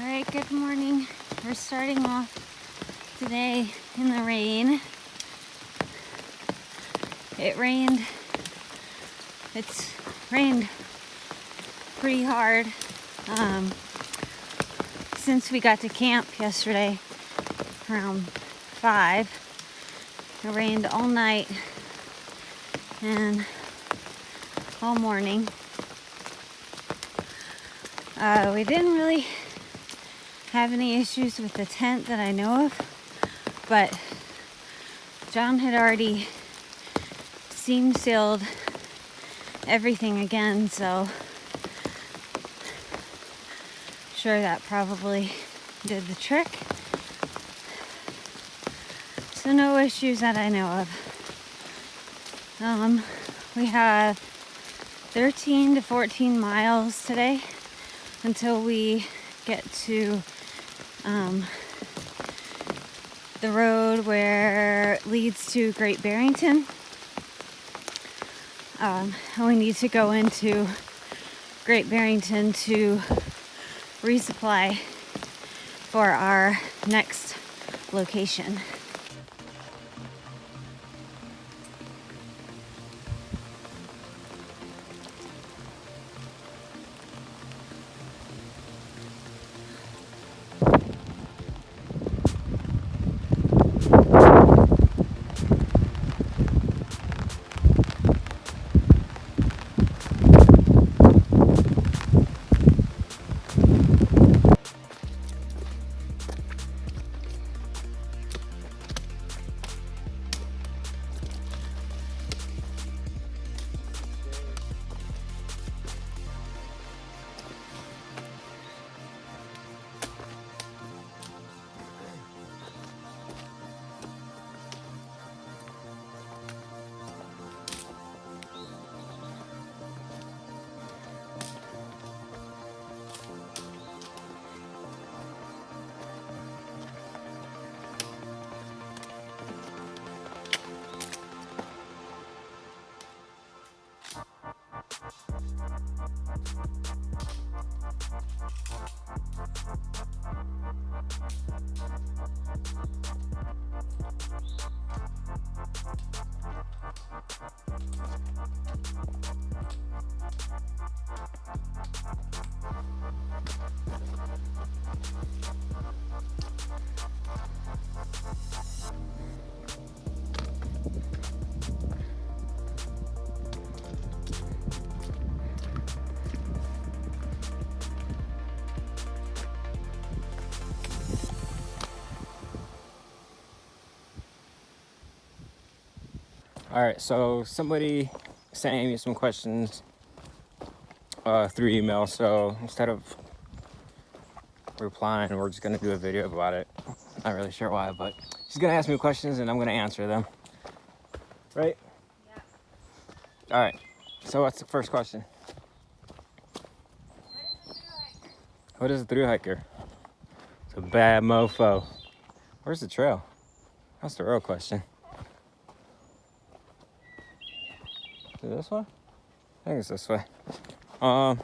All right, good morning. We're starting off today in the rain. It's rained pretty hard since we got to camp yesterday around 5. It rained all night and all morning. We didn't really have any issues with the tent that I know of, but John had already seam sealed everything again, so sure that probably did the trick. So no issues that I know of. We have 13 to 14 miles today until we get to the road where it leads to Great Barrington. And we need to go into Great Barrington to resupply for our next location. All right, so somebody sent me some questions through email, so instead of replying, we're just gonna do a video about it. Not really sure why, but she's gonna ask me questions and I'm gonna answer them. Right? Yeah. All right, so what's the first question? What is a thru hiker? It's a bad mofo. Where's the trail? That's the real question. Is it this way? I think it's this way. Man,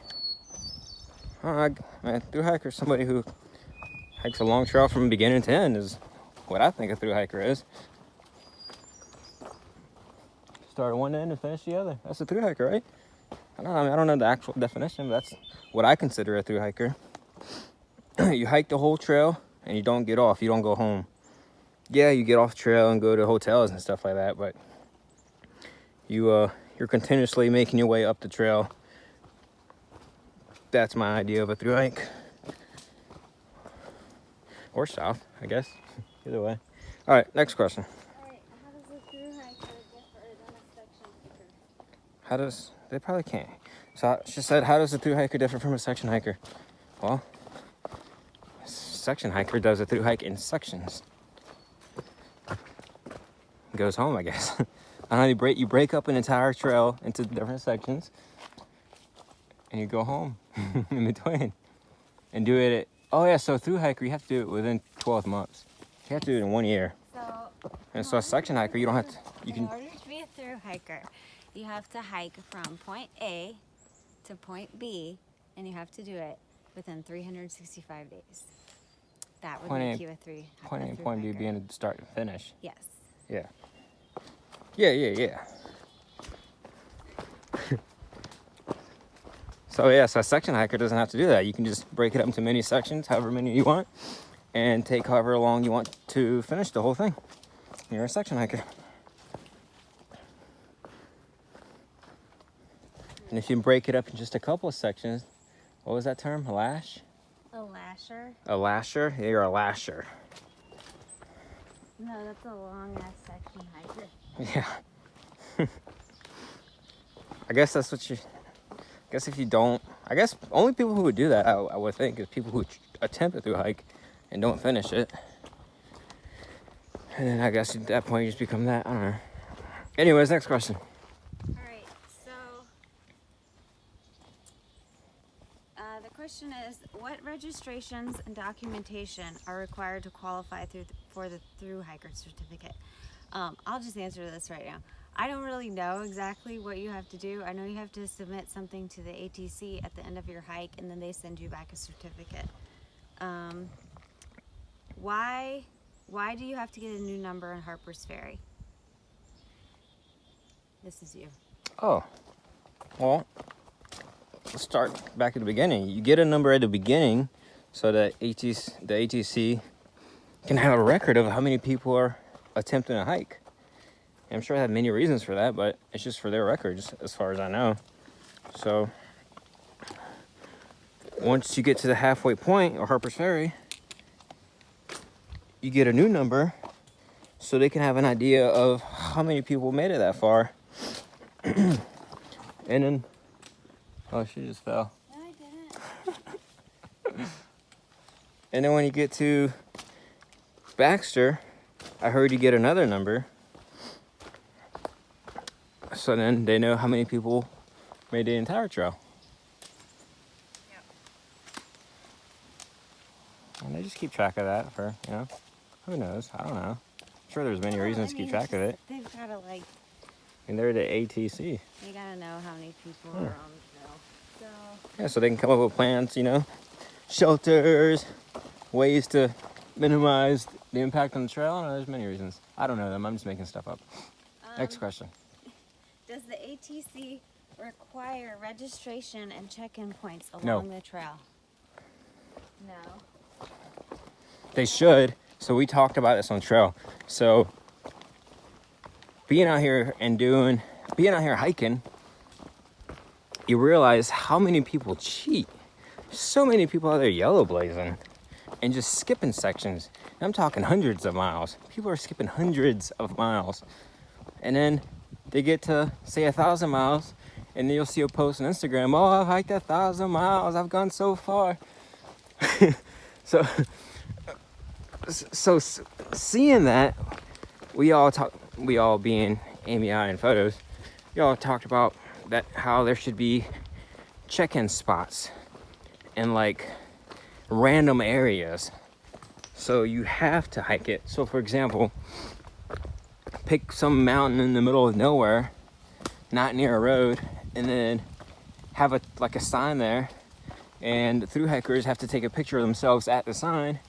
thru hiker is somebody who hikes a long trail from beginning to end is what I think a thru hiker is. Start at one end and finish the other. That's a thru hiker, right? I don't know the actual definition, but that's what I consider a thru hiker. You hike the whole trail and you don't get off. You don't go home. Yeah, you get off trail and go to hotels and stuff like that, but you're continuously making your way up the trail. That's my idea of a thru hike. Or south, I guess. Either way. All right, next question. All right, how does a thru hiker differ than a section hiker? They probably can't. So she said, how does a thru hiker differ from a section hiker? Well, a section hiker does a thru hike in sections. Goes home, I guess. I don't know, you break up an entire trail into different sections and you go home in between and do it so thru hiker, you have to do it within 12 months. You have to do it in 1 year. So a section hiker, you don't have to, In order to be a thru hiker, you have to hike from point A to point B, and you have to do it within 365 days. That would Point make A- you a through Point B hiker. being start and finish. Yes. Yeah. Yeah. So yeah, so a section hiker doesn't have to do that. You can just break it up into many sections, however many you want, and take however long you want to finish the whole thing. You're a section hiker. And if you break it up in just a couple of sections, what was that term? A lash? A lasher? A lasher? Yeah, you're a lasher. No, that's a long ass section hiker. Yeah. I guess that's what you... I guess if you don't... I guess only people who would do that, I would think, is people who attempt a through hike and don't finish it. And then I guess at that point you just become that. I don't know. Anyways, next question. Alright, so... the question is, what registrations and documentation are required to qualify for the through hiker certificate? I'll just answer this right now. I don't really know exactly what you have to do. I know you have to submit something to the ATC at the end of your hike, and then they send you back a certificate. Why do you have to get a new number in Harper's Ferry? This is you. Oh. Well, let's start back at the beginning. You get a number at the beginning so that the ATC can have a record of how many people are attempting a hike. I'm sure they have many reasons for that, but it's just for their records, as far as I know. So, once you get to the halfway point, or Harper's Ferry, you get a new number, so they can have an idea of how many people made it that far. And then, oh, she just fell. No, I didn't. And then when you get to Baxter, I heard you get another number. So then they know how many people made the entire trail. Yep. And they just keep track of that for, who knows? I don't know. I'm sure there's many reasons to keep track of it. They've got to And they're the ATC. they got to know how many people are on the trail. So. Yeah, so they can come up with plans, shelters, ways to minimize the impact on the trail. I don't know, there's many reasons. I don't know them. I'm just making stuff up. Next question. Does the ATC require registration and check-in points along the trail? No. They should. So we talked about this on trail. So being out here hiking, you realize how many people cheat. So many people out there yellow blazing and just skipping sections. I'm talking hundreds of miles. People are skipping hundreds of miles. And then they get to, say, 1,000 miles, and then you'll see a post on Instagram, oh, I've hiked 1,000 miles, I've gone so far. So seeing that, we all being Amy, I, and photos, we all talked about that, how there should be check-in spots in like random areas. So you have to hike it. So for example, pick some mountain in the middle of nowhere, not near a road, and then have a sign there, and the through hikers have to take a picture of themselves at the sign,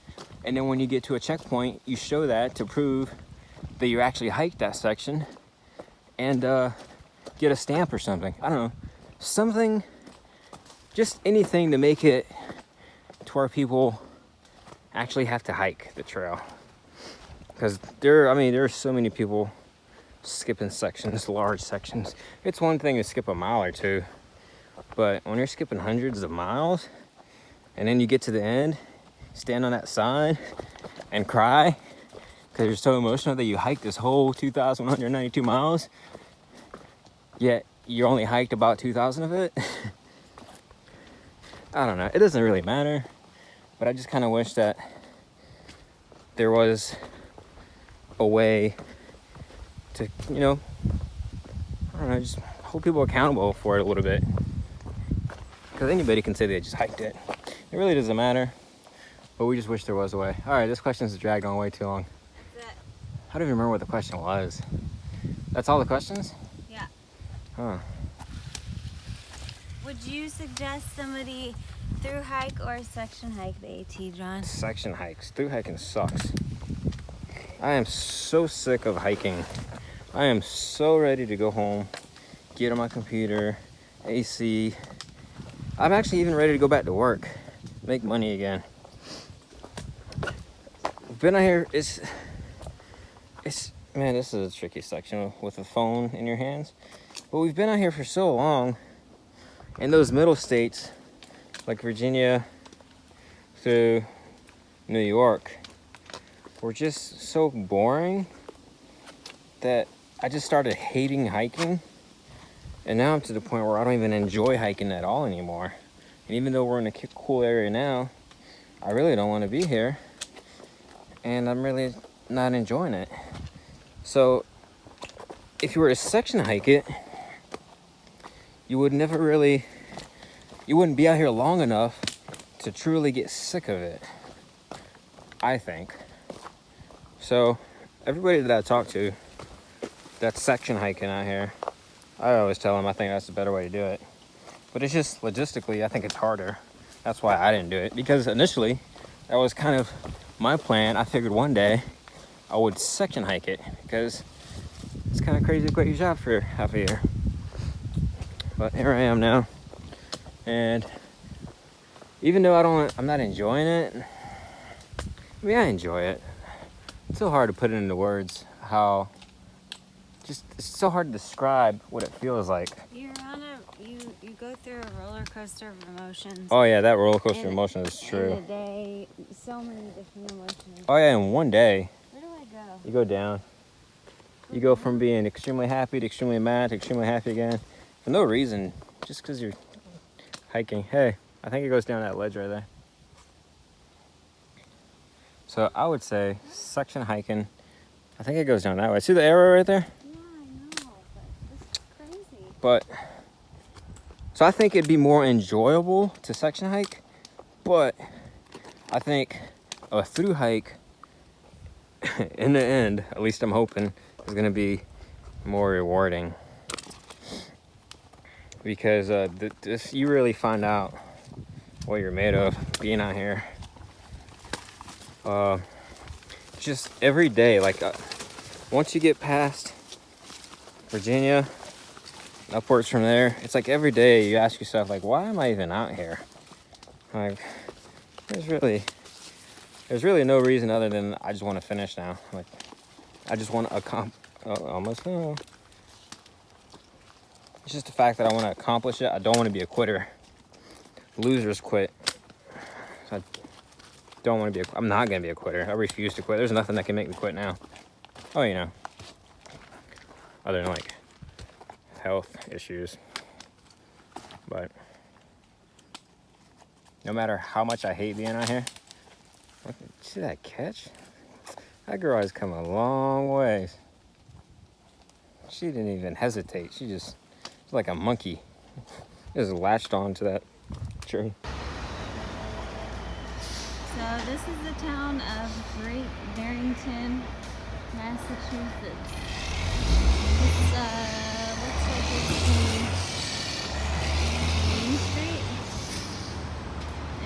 and then when you get to a checkpoint, you show that to prove that you actually hiked that section, and get a stamp or something. I don't know, something, just anything to make it to where people actually have to hike the trail. Because there are so many people skipping sections, large sections. It's one thing to skip a mile or two, but when you're skipping hundreds of miles, and then you get to the end, stand on that sign and cry because you're so emotional that you hiked this whole 2,192 miles, yet you only hiked about 2,000 of it. I don't know. It doesn't really matter, but I just kind of wish that there was a way to, I don't know, just hold people accountable for it a little bit. Because anybody can say they just hiked it. It really doesn't matter, but we just wish there was a way. All right, this question's dragged on way too long. That's it. I don't even remember what the question was. That's all the questions? Yeah. Huh. Would you suggest somebody Through hike or section hike the AT, John? Section hikes. Through hiking sucks. I am so sick of hiking. I am so ready to go home, get on my computer, AC. I'm actually even ready to go back to work, make money again. Been out here, it's man, this is a tricky section with a phone in your hands. But we've been out here for so long, in those middle states, like Virginia through New York, were just so boring that I just started hating hiking. And now I'm to the point where I don't even enjoy hiking at all anymore. And even though we're in a cool area now, I really don't want to be here. And I'm really not enjoying it. So if you were to section hike it, you would never really, you wouldn't be out here long enough to truly get sick of it, I think. So everybody that I talk to that's section hiking out here, I always tell them I think that's the better way to do it. But it's just logistically, I think it's harder. That's why I didn't do it. Because initially, that was kind of my plan. I figured one day I would section hike it because it's kind of crazy to quit your job for half a year. But here I am now. And even though I'm not enjoying it, I mean, I enjoy it. It's so hard to put it into words how it's so hard to describe what it feels like. You're on you go through a roller coaster of emotions. Oh yeah, that roller coaster of emotions is true. In a day, so many different emotions. Oh yeah, in one day. Where do I go? You go down. You go from being extremely happy to extremely mad to extremely happy again. For no reason, just because you're hiking. Hey, I think it goes down that ledge right there. So I would say section hiking, I think it goes down that way. See the arrow right there? Yeah, I know, but this is crazy. But, so I think it'd be more enjoyable to section hike, but I think a through hike, in the end, at least I'm hoping, is gonna be more rewarding. Because this, you really find out what you're made of being out here. Just every day, like once you get past Virginia, upwards from there, it's like every day you ask yourself, like, why am I even out here? Like, there's really no reason other than I just want to finish now. Like, I just want to it's just the fact that I want to accomplish it. I don't want to be a quitter. Losers quit. So I don't want to be I'm not going to be a quitter. I refuse to quit. There's nothing that can make me quit now. Oh, you know. Other than, like, health issues. But no matter how much I hate being out here, see that catch? That girl has come a long ways. She didn't even hesitate. She just, like a monkey, just latched onto that tree. So this is the town of Great Barrington, Massachusetts. It's looks like it's Main Street,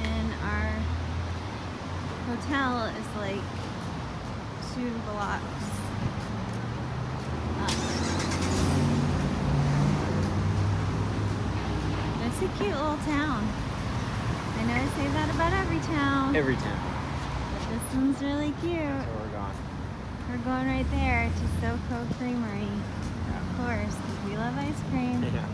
and our hotel is like 2 blocks up. It's a cute little town. I know I say that about every town. Every town. But this one's really cute. So we're gone. We're going right there to SoCo Creamery. Yeah. Of course, because we love ice cream. Yeah.